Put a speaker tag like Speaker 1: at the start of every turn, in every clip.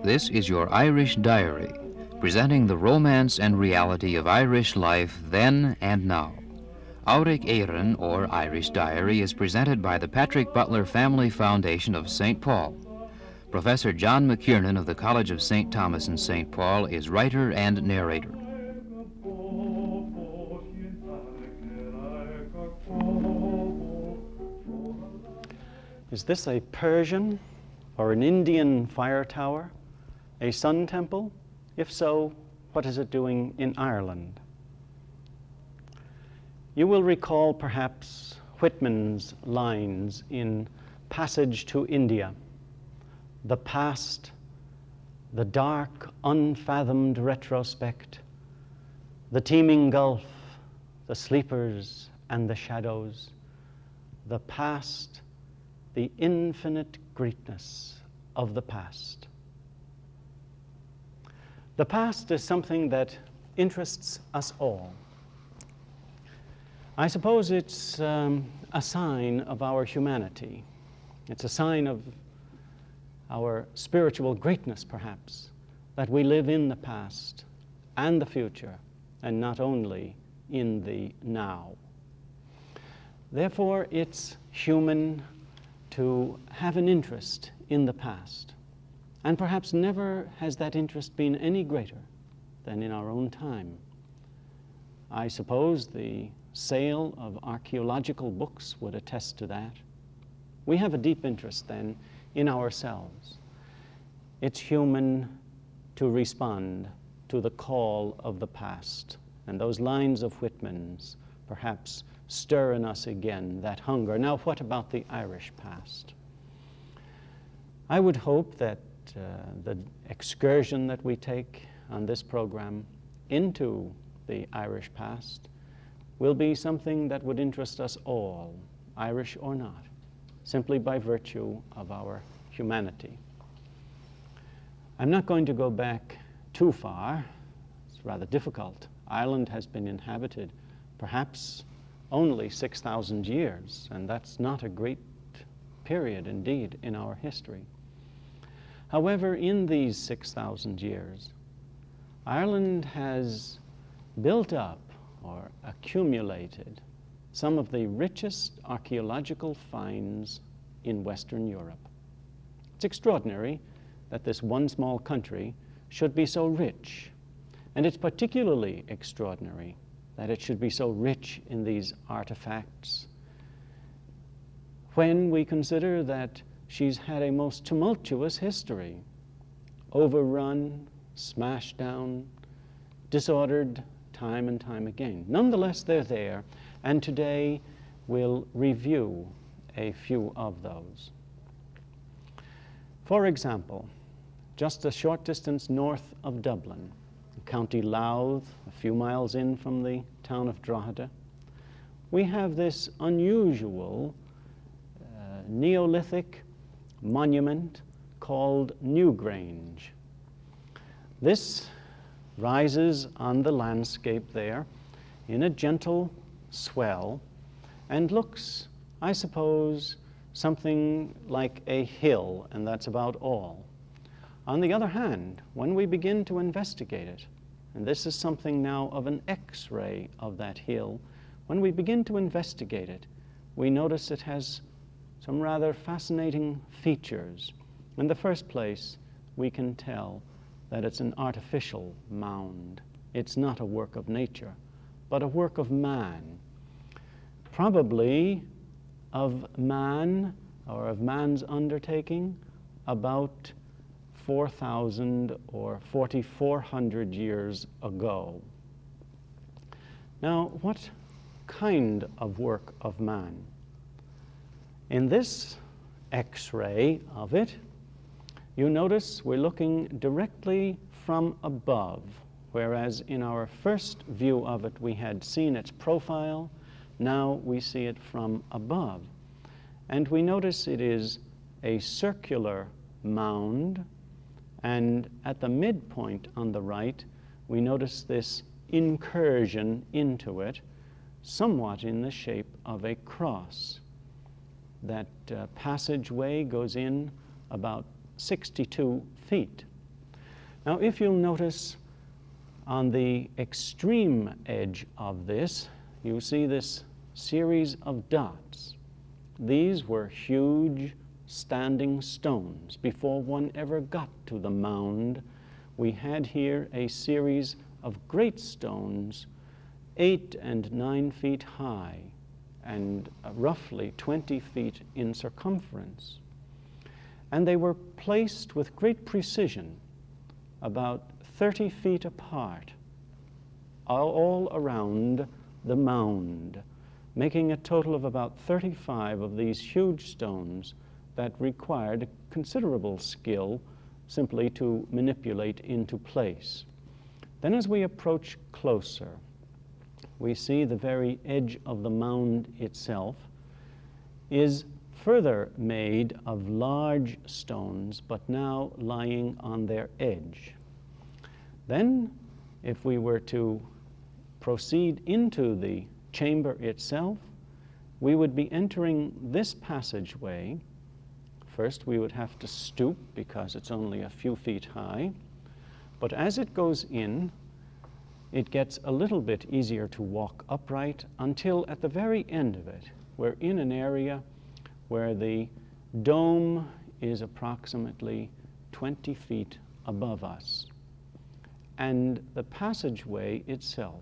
Speaker 1: This is your Irish Diary, presenting the romance and reality of Irish life then and now. Áuric Éireann, or Irish Diary, is presented by the Patrick Butler Family Foundation of St. Paul. Professor John McKiernan of the College of St. Thomas in St. Paul is writer and narrator.
Speaker 2: Is this a Persian or an Indian fire tower? A sun temple? If so, what is it doing in Ireland? You will recall perhaps Whitman's lines in Passage to India. The past, the dark, unfathomed retrospect, the teeming gulf, the sleepers and the shadows, the past, the infinite greatness of the past. The past is something that interests us all. I suppose it's a sign of our humanity. It's a sign of our spiritual greatness, perhaps, that we live in the past and the future, and not only in the now. Therefore, it's human to have an interest in the past. And perhaps never has that interest been any greater than in our own time. I suppose the sale of archaeological books would attest to that. We have a deep interest then in ourselves. It's human to respond to the call of the past. And those lines of Whitman's perhaps stir in us again that hunger. Now, what about the Irish past? I would hope that the excursion that we take on this program into the Irish past will be something that would interest us all, Irish or not, simply by virtue of our humanity. I'm not going to go back too far. It's rather difficult. Ireland has been inhabited perhaps only 6,000 years, and that's not a great period indeed in our history. However, in these 6,000 years, Ireland has built up or accumulated some of the richest archaeological finds in Western Europe. It's extraordinary that this one small country should be so rich, and it's particularly extraordinary that it should be so rich in these artifacts when we consider that she's had a most tumultuous history, overrun, smashed down, disordered time and time again. Nonetheless, they're there, and today we'll review a few of those. For example, just a short distance north of Dublin, County Louth, a few miles in from the town of Drogheda, we have this unusual Neolithic monument called Newgrange. This rises on the landscape there in a gentle swell and looks, I suppose, something like a hill, and that's about all. On the other hand, when we begin to investigate it, and this is something now of an X-ray of that hill, when we begin to investigate it, we notice it has some rather fascinating features. In the first place, we can tell that it's an artificial mound. It's not a work of nature, but a work of man. Probably of man, or of man's undertaking, about 4,000 or 4,400 years ago. Now, what kind of work of man? In this X-ray of it, you notice we're looking directly from above, whereas in our first view of it we had seen its profile. Now we see it from above. And we notice it is a circular mound, and at the midpoint on the right, we notice this incursion into it, somewhat in the shape of a cross. That passageway goes in about 62 feet. Now, if you'll notice on the extreme edge of this, you see this series of dots. These were huge standing stones. Before one ever got to the mound, we had here a series of great stones, 8 and 9 feet high and roughly 20 feet in circumference. And they were placed with great precision, about 30 feet apart, all around the mound, making a total of about 35 of these huge stones that required considerable skill simply to manipulate into place. Then as we approach closer, we see the very edge of the mound itself is further made of large stones, but now lying on their edge. Then, if we were to proceed into the chamber itself, we would be entering this passageway. First, we would have to stoop because it's only a few feet high. But as it goes in, it gets a little bit easier to walk upright until at the very end of it, we're in an area where the dome is approximately 20 feet above us. And the passageway itself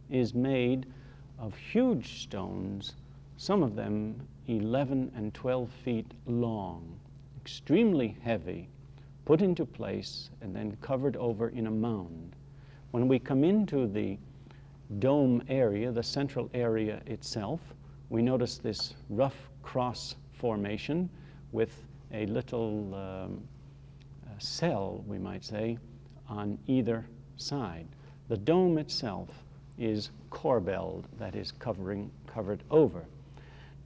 Speaker 2: is made of huge stones, some of them 11 and 12 feet long, extremely heavy, put into place and then covered over in a mound. When we come into the dome area, the central area itself, we notice this rough cross formation with a little cell, we might say, on either side. The dome itself is corbelled, that is covered over.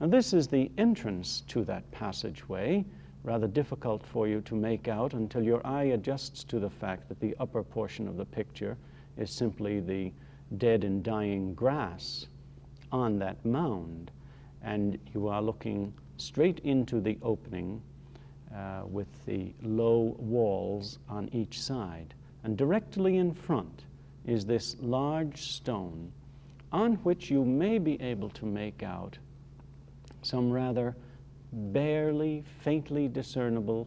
Speaker 2: Now this is the entrance to that passageway, rather difficult for you to make out until your eye adjusts to the fact that the upper portion of the picture is simply the dead and dying grass on that mound, and you are looking straight into the opening with the low walls on each side. And directly in front is this large stone on which you may be able to make out some rather barely, faintly discernible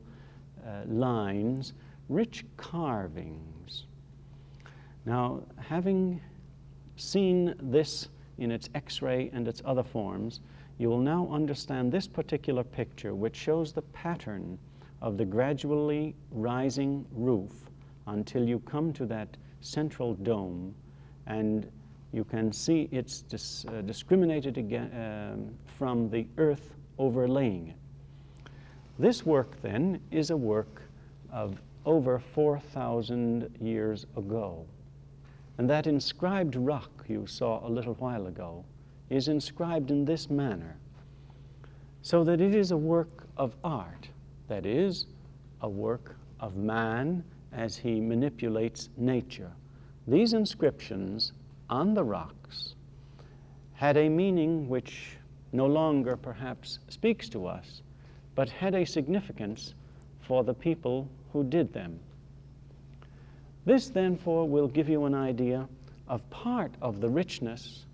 Speaker 2: lines, rich carvings. Now, having seen this in its X-ray and its other forms, you will now understand this particular picture, which shows the pattern of the gradually rising roof until you come to that central dome, and you can see it's discriminated again from the earth overlaying it. This work then is a work of over 4,000 years ago. And that inscribed rock you saw a little while ago is inscribed in this manner, so that it is a work of art, that is, a work of man as he manipulates nature. These inscriptions on the rocks had a meaning which no longer perhaps speaks to us, but had a significance for the people who did them. This, therefore, will give you an idea of part of the richness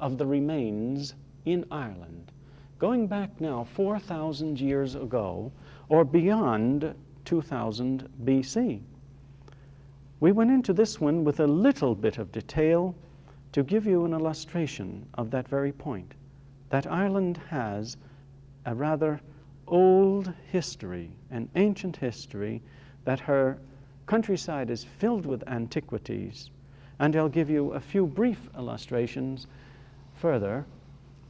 Speaker 2: of the remains in Ireland, going back now 4,000 years ago, or beyond 2000 BC. We went into this one with a little bit of detail to give you an illustration of that very point, that Ireland has a rather old history, an ancient history, that her countryside is filled with antiquities. And I'll give you a few brief illustrations further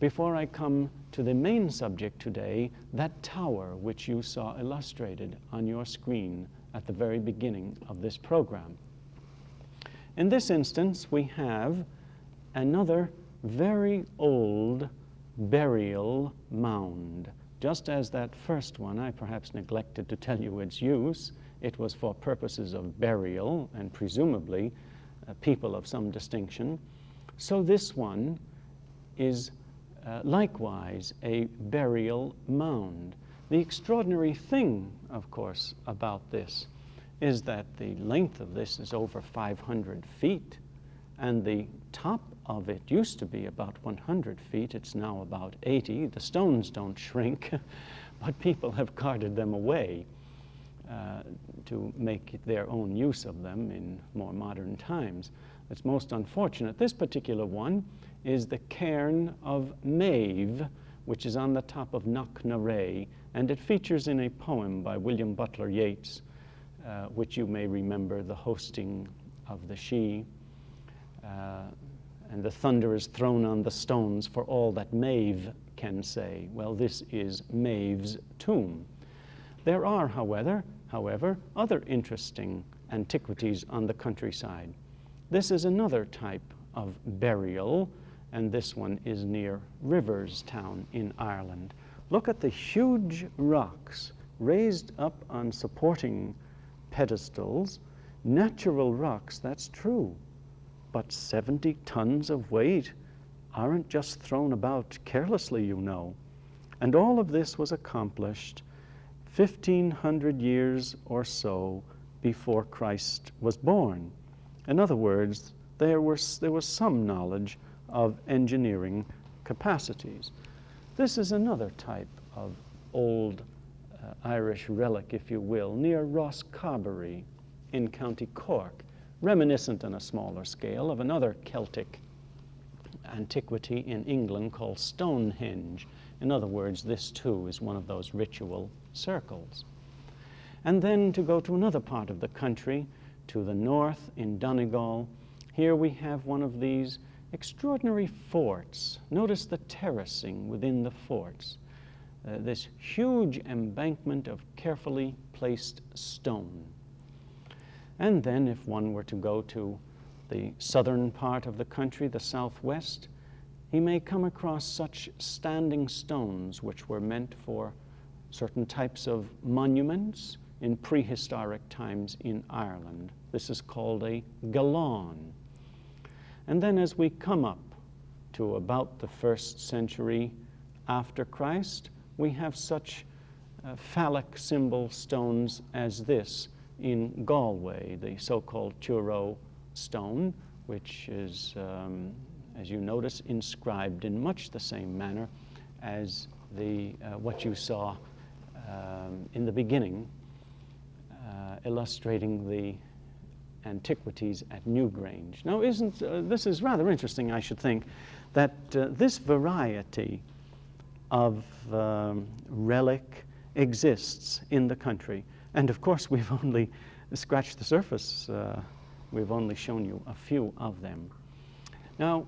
Speaker 2: before I come to the main subject today, that tower which you saw illustrated on your screen at the very beginning of this program. In this instance, we have another very old burial mound. Just as that first one, I perhaps neglected to tell you its use. It was for purposes of burial and presumably people of some distinction. So this one is likewise a burial mound. The extraordinary thing, of course, about this is that the length of this is over 500 feet, and the top of it used to be about 100 feet. It's now about 80. The stones don't shrink, but people have carted them away to make their own use of them in more modern times. It's most unfortunate. This particular one is the cairn of Maeve, which is on the top of Knocknarea, and it features in a poem by William Butler Yeats, which you may remember, The Hosting of the She. And the thunder is thrown on the stones for all that Maeve can say. Well, this is Maeve's tomb. There are, however, other interesting antiquities on the countryside. This is another type of burial, and this one is near Riverstown in Ireland. Look at the huge rocks raised up on supporting pedestals. Natural rocks, that's true, but 70 tons of weight aren't just thrown about carelessly, you know. And all of this was accomplished 1,500 years or so before Christ was born. In other words, there was some knowledge of engineering capacities. This is another type of old Irish relic, if you will, near Roscobarry in County Cork, reminiscent on a smaller scale of another Celtic antiquity in England called Stonehenge. In other words, this too is one of those ritual circles. And then to go to another part of the country, to the north in Donegal, here we have one of these extraordinary forts. Notice the terracing within the forts. This huge embankment of carefully placed stone. And then if one were to go to the southern part of the country, the southwest, he may come across such standing stones which were meant for certain types of monuments in prehistoric times in Ireland. This is called a galon. And then as we come up to about the 1st century after Christ, we have such phallic symbol stones as this in Galway, the so-called Turo stone, which is, as you notice, inscribed in much the same manner as what you saw in the beginning, illustrating the antiquities at Newgrange. Now, this is rather interesting, I should think, that this variety of relic exists in the country. And of course, we've only scratched the surface. We've only shown you a few of them. Now,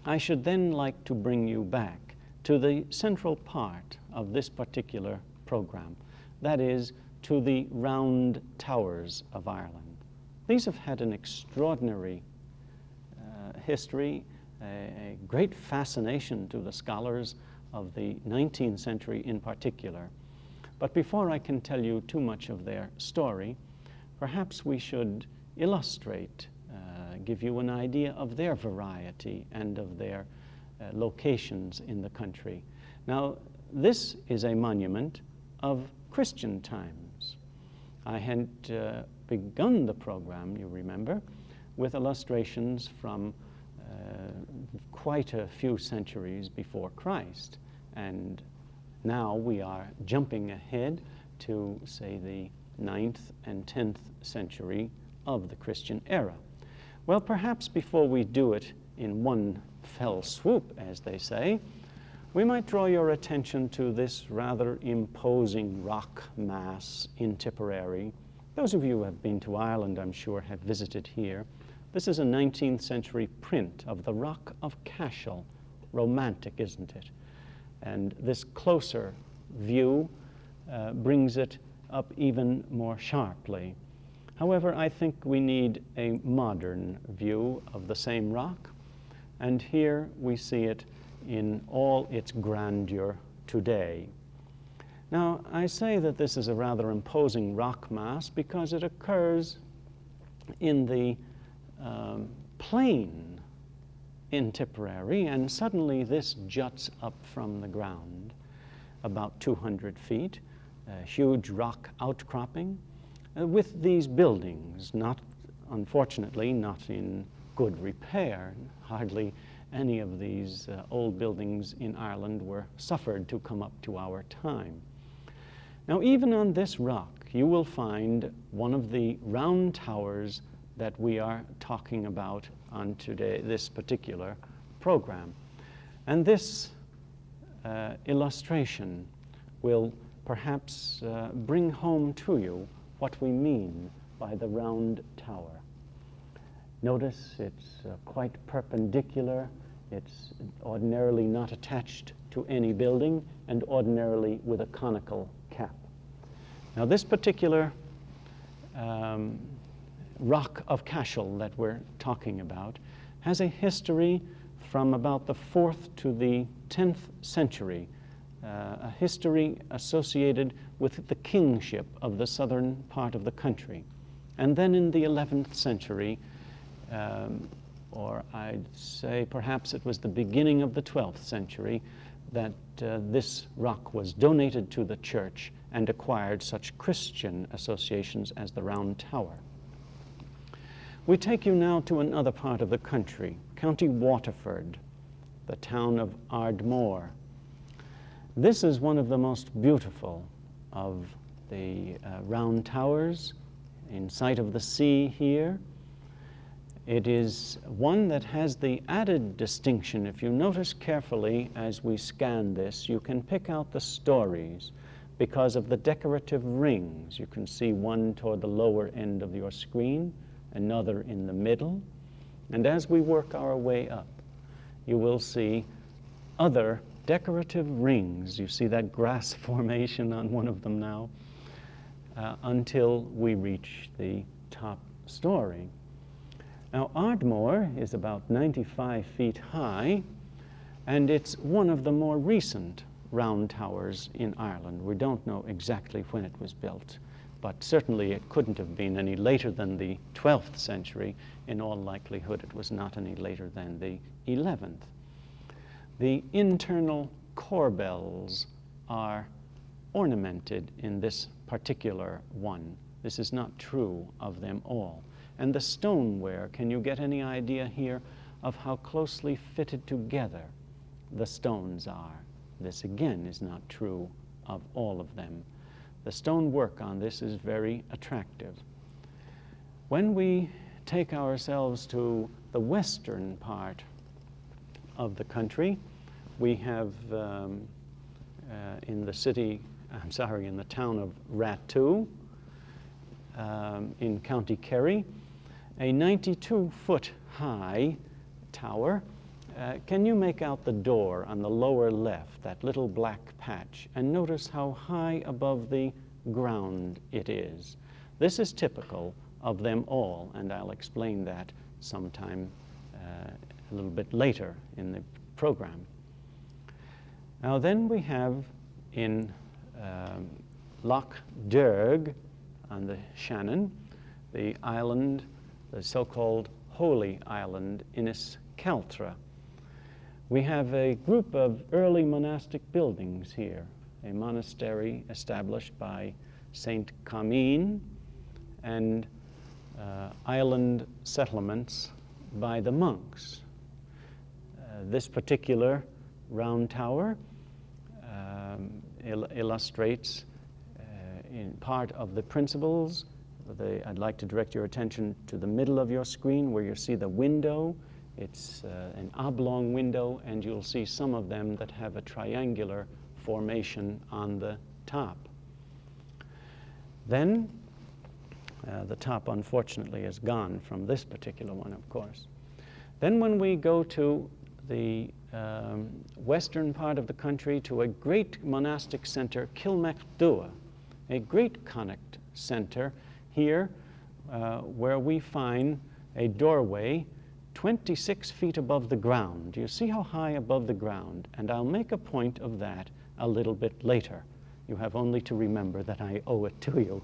Speaker 2: I should then like to bring you back to the central part of this particular program, that is, to the round towers of Ireland. These have had an extraordinary history, a great fascination to the scholars of the 19th century in particular. But before I can tell you too much of their story, perhaps we should illustrate, give you an idea of their variety and of their locations in the country. Now, this is a monument of Christian times. I had begun the program, you remember, with illustrations from quite a few centuries before Christ. And now we are jumping ahead to, say, the 9th and 10th century of the Christian era. Well, perhaps before we do it in one fell swoop, as they say, we might draw your attention to this rather imposing rock mass in Tipperary. Those of you who have been to Ireland, I'm sure, have visited here. This is a 19th century print of the Rock of Cashel. Romantic, isn't it? And this closer view brings it up even more sharply. However, I think we need a modern view of the same rock, and here we see it in all its grandeur today. Now, I say that this is a rather imposing rock mass because it occurs in the plain in Tipperary, and suddenly this juts up from the ground about 200 feet, a huge rock outcropping. with these buildings, unfortunately, not in good repair. Hardly any of these old buildings in Ireland were suffered to come up to our time. Now, even on this rock, you will find one of the round towers that we are talking about on this particular program. And this illustration will perhaps bring home to you what we mean by the round tower. Notice it's quite perpendicular. It's ordinarily not attached to any building and ordinarily with a conical cap. Now, this particular rock of Cashel that we're talking about has a history from about the 4th to the 10th century, a history associated with the kingship of the southern part of the country. And then in the 11th century, or I'd say perhaps it was the beginning of the 12th century, that this rock was donated to the church and acquired such Christian associations as the Round Tower. We take you now to another part of the country, County Waterford, the town of Ardmore. This is one of the most beautiful of the round towers in sight of the sea here. It is one that has the added distinction. If you notice carefully as we scan this, you can pick out the stories because of the decorative rings. You can see one toward the lower end of your screen, another in the middle. And as we work our way up, you will see other decorative rings. You see that grass formation on one of them now, until we reach the top story. Now, Ardmore is about 95 feet high, and it's one of the more recent round towers in Ireland. We don't know exactly when it was built, but certainly it couldn't have been any later than the 12th century. In all likelihood, it was not any later than the 11th. The internal corbels are ornamented in this particular one. This is not true of them all. And the stoneware, can you get any idea here of how closely fitted together the stones are? This again is not true of all of them. The stonework on this is very attractive. When we take ourselves to the western part of the country, we have in the town of Rattu, in County Kerry, a 92-foot high tower. Can you make out the door on the lower left, that little black patch, and notice how high above the ground it is? This is typical of them all, and I'll explain that sometime a little bit later in the program. Now then we have in Loch Derg on the Shannon, the island, the so-called Holy Island, Inniscaltra. We have a group of early monastic buildings here, a monastery established by Saint Comine and island settlements by the monks. This particular round tower illustrates in part of the principles. I'd like to direct your attention to the middle of your screen where you see the window. It's an oblong window, and you'll see some of them that have a triangular formation on the top. Then, the top unfortunately is gone from this particular one, of course. Then when we go to the western part of the country to a great monastic center, Kilmacduagh, a great conic center here where we find a doorway 26 feet above the ground. You see how high above the ground? And I'll make a point of that a little bit later. You have only to remember that I owe it to you.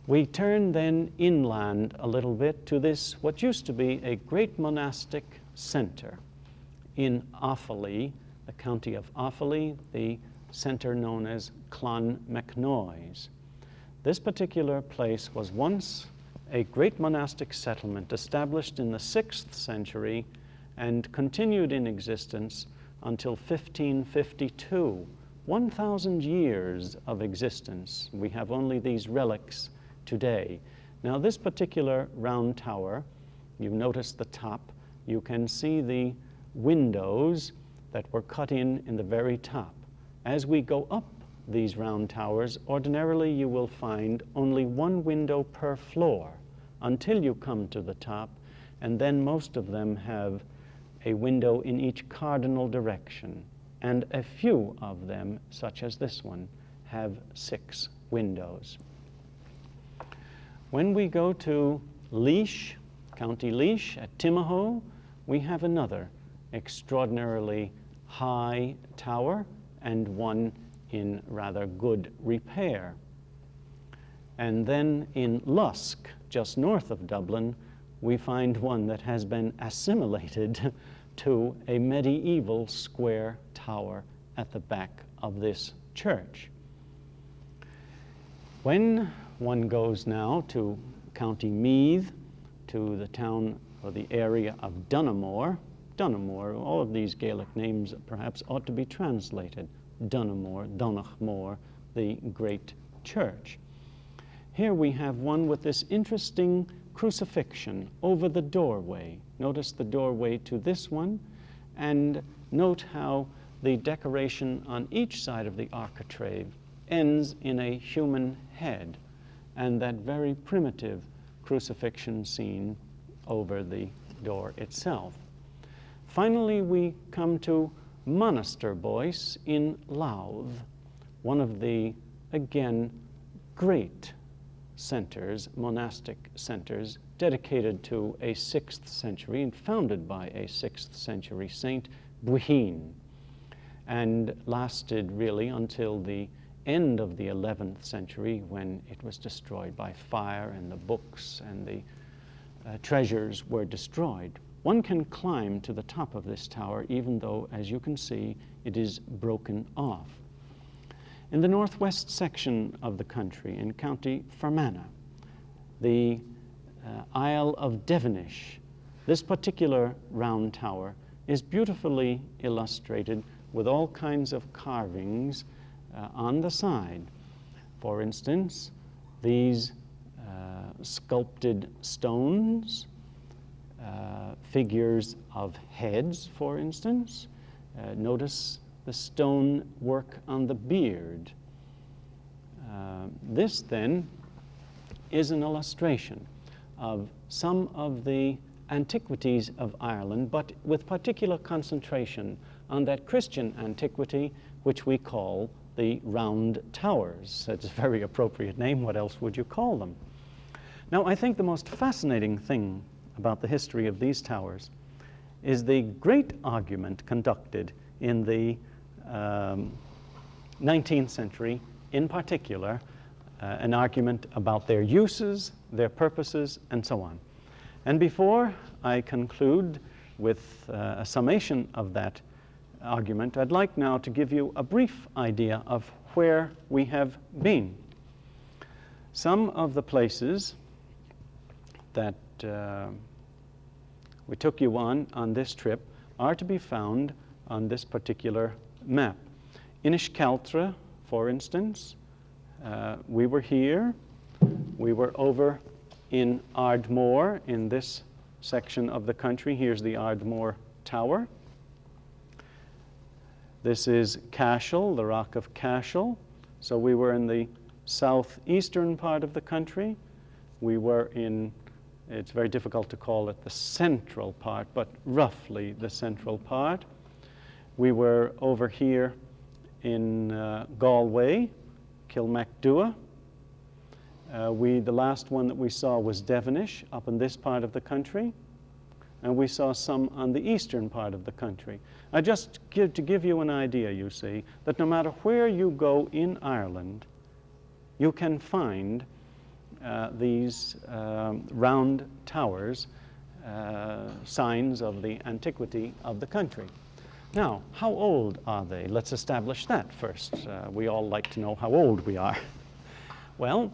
Speaker 2: We turn then inland a little bit to this, what used to be a great monastic center in Offaly, the county of Offaly, the center known as Clonmacnoise. This particular place was once a great monastic settlement established in the 6th century and continued in existence until 1552. 1,000 years of existence. We have only these relics today. Now, this particular round tower, you notice the top, you can see the windows that were cut in the very top. As we go up these round towers, ordinarily you will find only one window per floor until you come to the top, and then most of them have a window in each cardinal direction, and a few of them, such as this one, have 6 windows. When we go to Laois, County Laois at Timahoe, we have another extraordinarily high tower and one in rather good repair. And then in Lusk, just north of Dublin, we find one that has been assimilated to a medieval square tower at the back of this church. When one goes now to County Meath, to the town or the area of Dunamore, all of these Gaelic names perhaps ought to be translated. Dunamore, Donachmore, the great church. Here we have one with this interesting crucifixion over the doorway. Notice the doorway to this one, and note how the decoration on each side of the architrave ends in a human head, and that very primitive crucifixion scene over the door itself. Finally, we come to Monaster Boyce in Louth, one of the, again, great centers, monastic centers, dedicated to a 6th century and founded by a 6th century saint, Buhin, and lasted really until the end of the 11th century when it was destroyed by fire and the books and the treasures were destroyed. One can climb to the top of this tower even though, as you can see, it is broken off. In the northwest section of the country, in County Fermanagh, the Isle of Devonish, this particular round tower is beautifully illustrated with all kinds of carvings on the side. For instance, these sculpted stones, figures of heads, for instance. Notice the stone work on the beard. This then is an illustration of some of the antiquities of Ireland, but with particular concentration on that Christian antiquity which we call the Round Towers. It's a very appropriate name. What else would you call them? Now, I think the most fascinating thing about the history of these towers is the great argument conducted in the 19th century, in particular, an argument about their uses, their purposes, and so on. And before I conclude with a summation of that argument, I'd like now to give you a brief idea of where we have been. Some of the places that we took you on this trip are to be found on this particular map. Inishcaltra, for instance, we were here. We were over in Ardmore in this section of the country. Here's the Ardmore Tower. This is Cashel, the Rock of Cashel. So we were in the southeastern part of the country. We were in, it's very difficult to call it the central part, but roughly the central part. We were over here in Galway, Kilmacduagh. The last one that we saw was Devonish, up in this part of the country. And we saw some on the eastern part of the country. To give you an idea, you see, that no matter where you go in Ireland, you can find these round towers, signs of the antiquity of the country. Now, how old are they? Let's establish that first. We all like to know how old we are. Well,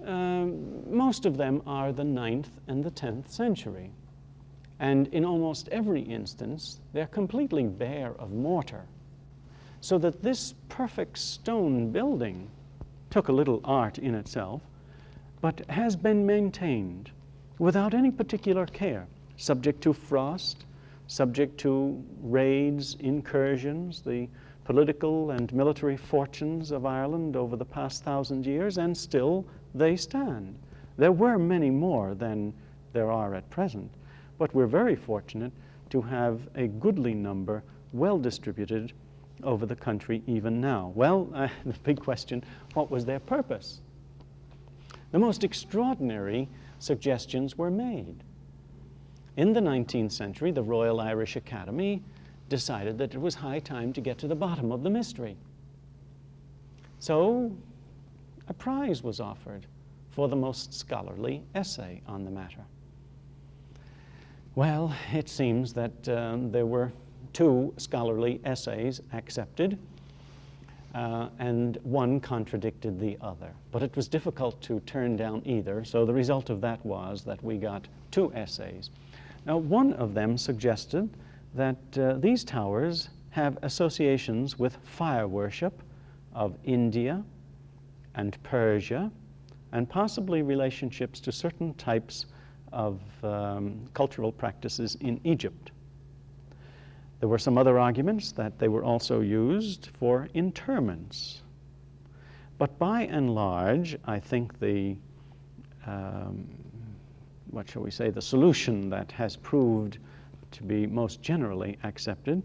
Speaker 2: most of them are the 9th and the 10th century. And in almost every instance, they're completely bare of mortar. So that this perfect stone building took a little art in itself, but has been maintained without any particular care, subject to frost, subject to raids, incursions, the political and military fortunes of Ireland over the past 1,000 years, and still they stand. There were many more than there are at present, but we're very fortunate to have a goodly number well distributed over the country even now. Well, the big question, what was their purpose? The most extraordinary suggestions were made. In the 19th century, the Royal Irish Academy decided that it was high time to get to the bottom of the mystery. So a prize was offered for the most scholarly essay on the matter. Well, it seems that there were 2 scholarly essays accepted, and one contradicted the other. But it was difficult to turn down either, so the result of that was that we got 2 essays. Now, one of them suggested that these towers have associations with fire worship of India and Persia, and possibly relationships to certain types of cultural practices in Egypt. There were some other arguments that they were also used for interments. But by and large, I think the, what shall we say, the solution that has proved to be most generally accepted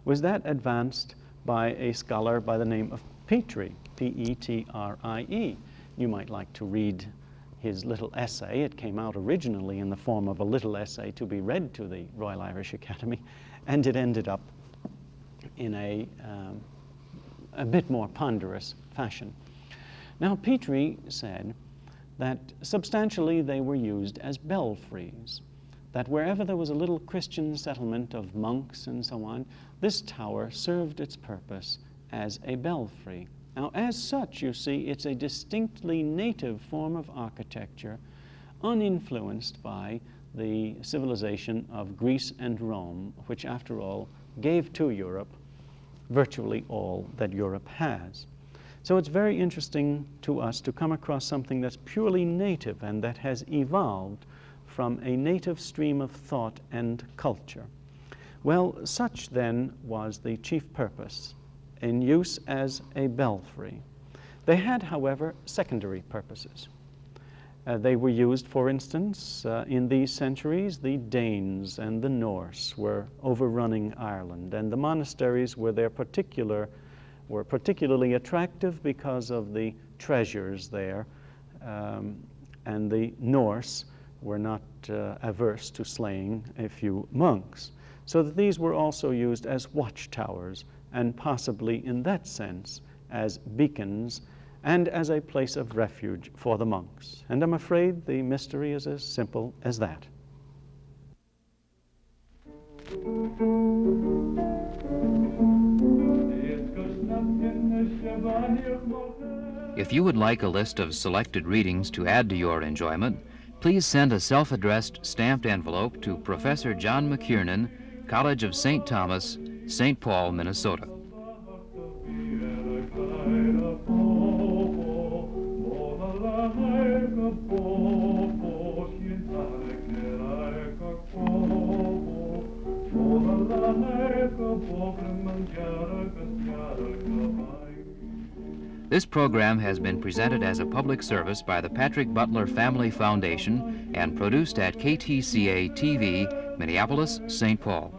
Speaker 2: was that advanced by a scholar by the name of Petrie, P-E-T-R-I-E. You might like to read his little essay. It came out originally in the form of a little essay to be read to the Royal Irish Academy, and it ended up in a bit more ponderous fashion. Now, Petrie said that substantially they were used as belfries, that wherever there was a little Christian settlement of monks and so on, this tower served its purpose as a belfry. Now, as such, you see, it's a distinctly native form of architecture, uninfluenced by the civilization of Greece and Rome, which, after all, gave to Europe virtually all that Europe has. So it's very interesting to us to come across something that's purely native and that has evolved from a native stream of thought and culture. Well, such then was the chief purpose, in use as a belfry. They had, however, secondary purposes. They were used, for instance, in these centuries, the Danes and the Norse were overrunning Ireland, and the monasteries were particularly attractive because of the treasures there, and the Norse were not averse to slaying a few monks. So that these were also used as watchtowers, and possibly in that sense as beacons and as a place of refuge for the monks. And I'm afraid the mystery is as simple as that.
Speaker 1: If you would like a list of selected readings to add to your enjoyment, please send a self-addressed stamped envelope to Professor John McKiernan, College of St. Thomas, St. Paul, Minnesota. This program has been presented as a public service by the Patrick Butler Family Foundation and produced at KTCA-TV, Minneapolis, St. Paul.